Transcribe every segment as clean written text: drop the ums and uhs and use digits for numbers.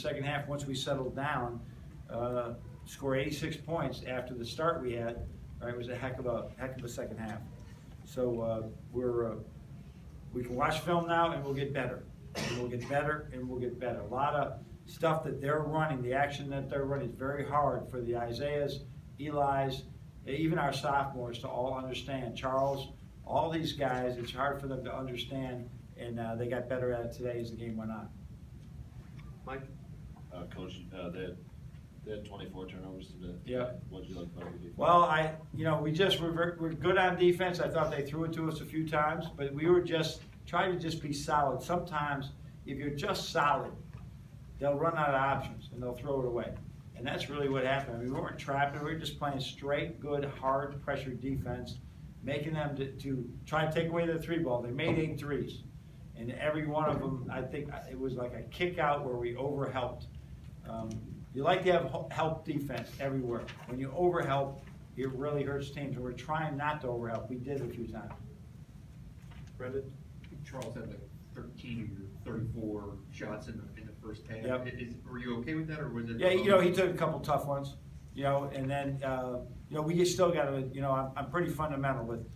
second half, once we settled down, score 86 points after the start we had. Right, it was a heck of a second half. So we can watch film now, and we'll get better, and we'll get better, and we'll get better. A lot of stuff that they're running, the action that they're running, is very hard for the Isaiahs, Eli's, even our sophomores to all understand. Charles, all these guys, it's hard for them to understand, and they got better at it today as the game went on. Mike? Coach, they had 24 turnovers today. Yeah. What did you like about the defense? Well, we're good on defense. I thought they threw it to us a few times, but we were just trying to just be solid. Sometimes, if you're just solid, they'll run out of options and they'll throw it away. And that's really what happened. I mean, we weren't trapping. We were just playing straight, good, hard pressure defense, making them to try to take away the three ball. They made 8 threes. And every one of them, I think it was like a kick out where we overhelped. You like to have help defense everywhere. When you overhelp, it really hurts teams. And we're trying not to overhelp. We did a few times. Brendan? Charles had like 13 or 34 shots in the first half. Yep. Were you okay with that, or was it? Yeah, he took a couple tough ones, and then, we still got to, I'm pretty fundamental with,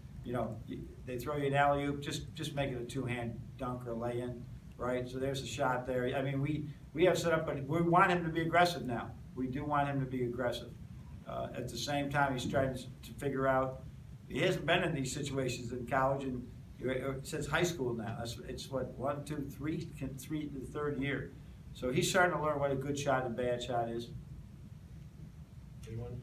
they throw you an alley-oop, just make it a two-hand dunk or lay-in, right? So there's a shot there. I mean, we have set up, but we want him to be aggressive now. We do want him to be aggressive. At the same time, he's trying to figure out, he hasn't been in these situations in college and since high school now. It's what, 1, 2, 3, the third year. So he's starting to learn what a good shot and bad shot is. Anyone?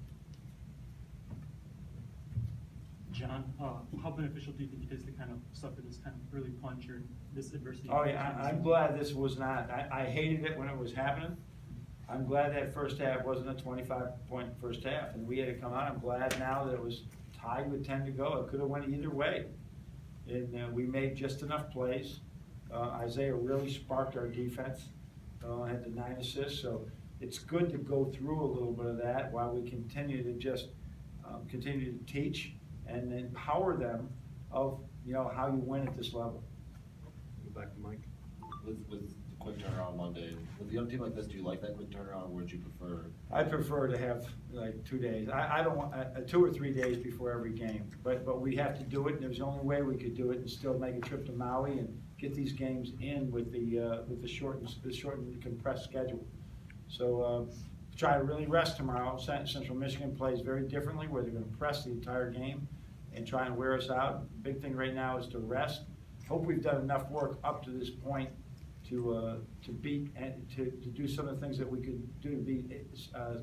John, how beneficial do you think it is to kind of suffer this kind of early punch or this adversity? Oh yeah, I'm glad this was not. I hated it when it was happening. I'm glad that first half wasn't a 25-point first half, and we had to come out. I'm glad now that it was tied with 10 to go. It could have went either way, and we made just enough plays. Isaiah really sparked our defense. Had the 9 assists, so it's good to go through a little bit of that while we continue to just continue to teach and empower them of how you win at this level. Go back to Mike. With the quick turnaround Monday, with a young team like this, do you like that quick turnaround, or would you prefer? I prefer to have like 2 days. I don't want 2 or 3 days before every game, but we have to do it, and there's the only way we could do it and still make a trip to Maui and get these games in with the shortened compressed schedule. So try to really rest tomorrow. Central Michigan plays very differently, where they're going to press the entire game and try and wear us out. Big thing right now is to rest. Hope we've done enough work up to this point to beat and to do some of the things that we could do to beat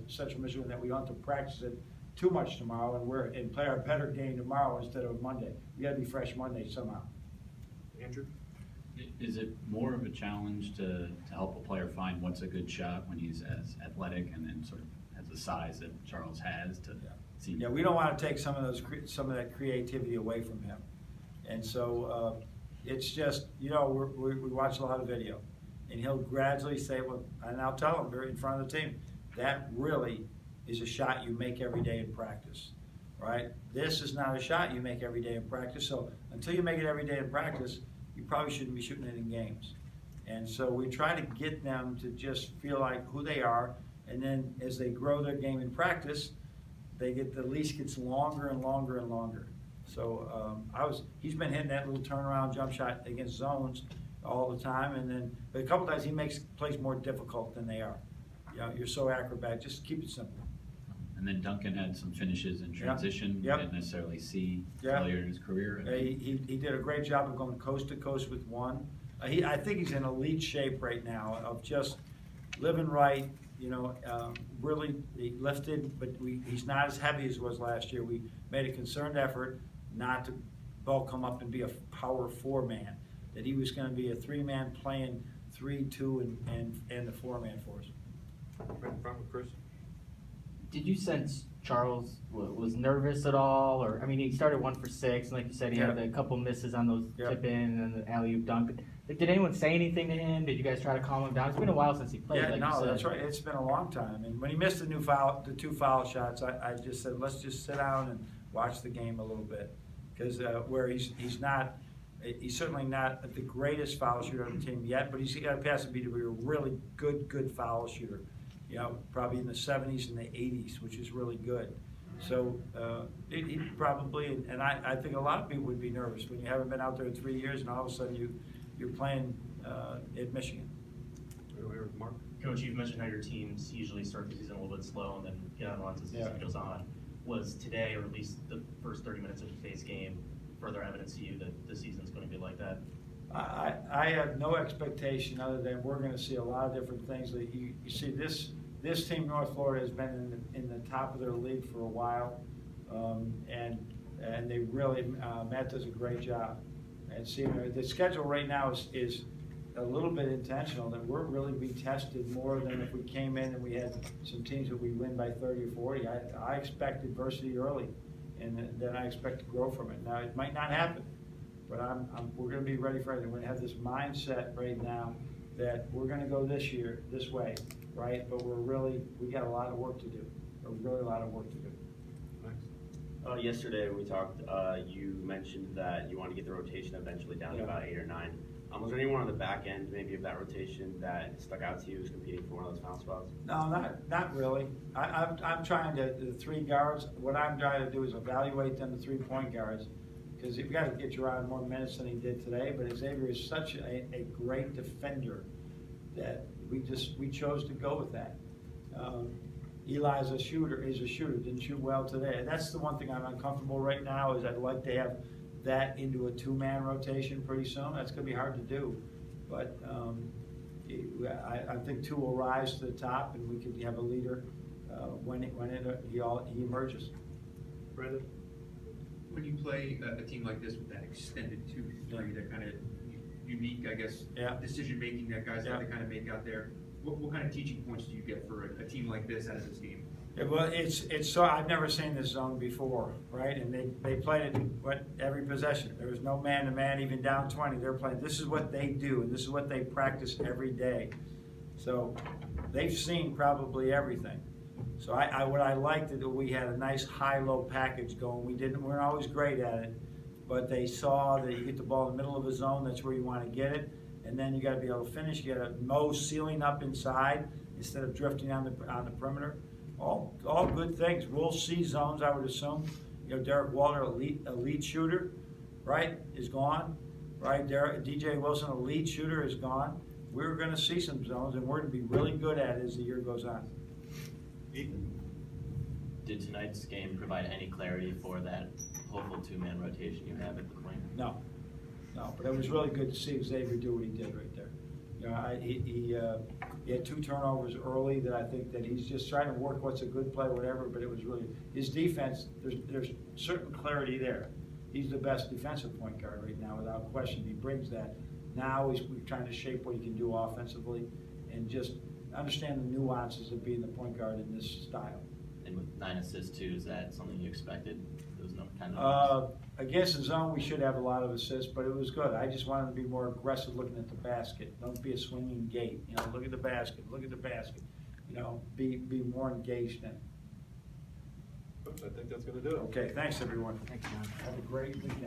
Central Michigan, that we don't have to practice it too much tomorrow and play our better game tomorrow instead of Monday. We got to be fresh Monday somehow. Andrew? Is it more of a challenge to help a player find what's a good shot when he's as athletic and then sort of has the size that Charles has to see? Yeah, we don't want to take some of that creativity away from him, and so it's just we watch a lot of video, and he'll gradually say, well, and I'll tell him in front of the team, that really is a shot you make every day in practice, right? This is not a shot you make every day in practice. So until you make it every day in practice, you probably shouldn't be shooting it in games. And so we try to get them to just feel like who they are, and then as they grow their game in practice, the leash gets longer and longer and longer. So he's been hitting that little turnaround jump shot against zones all the time, but a couple times he makes plays more difficult than they are. You're so acrobatic. Just keep it simple. And then Duncan had some finishes in transition. Yep. Didn't necessarily see earlier in his career. He did a great job of going coast to coast with one. I think he's in elite shape right now of just living right. Really he lifted, but he's not as heavy as he was last year. We made a concerted effort not to bulk him up and be a power 4-man. That he was going to be a 3-man playing 3, 2, and the 4-man for us. Right in front with Chris. Did you sense Charles was nervous at all? Or I mean, he started 1 for 6, and like you said, he had a couple misses on those tip in and the alley-oop dunk. Did anyone say anything to him? Did you guys try to calm him down? It's been a while since he played. Yeah, like no, you said. that's right. It's been a long time. And when he missed the 2 foul shots, I just said, let's just sit down and watch the game a little bit, because where he's not He's certainly not the greatest foul shooter on the team yet, but he's got a pass to be a really good foul shooter. You know, probably in the 70s and the 80s, which is really good. So he probably, and I think a lot of people would be nervous when you haven't been out there in 3 years and all of a sudden you're playing at Michigan. Go here with Mark. Coach, you've mentioned how your teams usually start the season a little bit slow and then get on once the season goes on. Was today, or at least the first 30 minutes of today's game, further evidence to you that the season's going to be like that? I have no expectation other than we're going to see a lot of different things. That you see this team, North Florida, has been in the top of their league for a while, and they really Matt does a great job. And see, the schedule right now is a little bit intentional, that we're really be tested more than if we came in and we had some teams that we win by 30 or 40. I expect adversity early, and then I expect to grow from it. Now, it might not happen, but we're going to be ready for it. We're going to have this mindset right now that we're going to go this year this way, right? But we got a lot of work to do, really a lot of work to do. Thanks. Yesterday we talked, you mentioned that you want to get the rotation eventually down to about 8 or 9. Was there anyone on the back end, maybe of that rotation, that stuck out to you as competing for one of those foul spots? No, not really. I'm trying to, the 3 guards, what I'm trying to do is evaluate them, the 3-point guards, because you've got to get Jerron more minutes than he did today, but Xavier is such a great defender that we chose to go with that. Eli's a shooter, didn't shoot well today. And that's the one thing I'm uncomfortable right now, is I'd like to have that into a 2-man rotation pretty soon. That's going to be hard to do, but I think 2 will rise to the top, and we could have a leader when he emerges. Brendan? When you play a team like this with that extended 2-3, that kind of unique, I guess, decision-making that guys have to kind of make out there, what kind of teaching points do you get for a team like this out of this game? Yeah, well, it's so I've never seen this zone before, right? And they played it every possession. There was no man-to-man, even down 20. They're playing. This is what they do, and this is what they practice every day. So they've seen probably everything. So what I liked is that we had a nice high-low package going. We weren't always great at it, but they saw that you get the ball in the middle of a zone. That's where you want to get it, and then you got to be able to finish. You got to mow ceiling up inside instead of drifting on the perimeter. All good things. We'll see zones, I would assume. You know, Derek Walter, elite shooter, right, is gone. Right, DJ Wilson, elite shooter, is gone. We're going to see some zones, and we're going to be really good at it as the year goes on. Ethan? Did tonight's game provide any clarity for that hopeful 2-man rotation you have at the point? No, but it was really good to see Xavier do what he did right there. You know, he had 2 turnovers early that I think that he's just trying to work what's a good play, whatever, but it was really, his defense, there's certain clarity there. He's the best defensive point guard right now, without question. He brings that. Now we're trying to shape what he can do offensively and just understand the nuances of being the point guard in this style. And with 9 assists too, is that something you expected? Those kind of against the zone, we should have a lot of assists, but it was good. I just wanted to be more aggressive looking at the basket. Don't be a swinging gate. You know, look at the basket. You know, be more engaged in it. Oops, I think that's going to do it. Okay, thanks everyone. Thanks, John. Have a great weekend.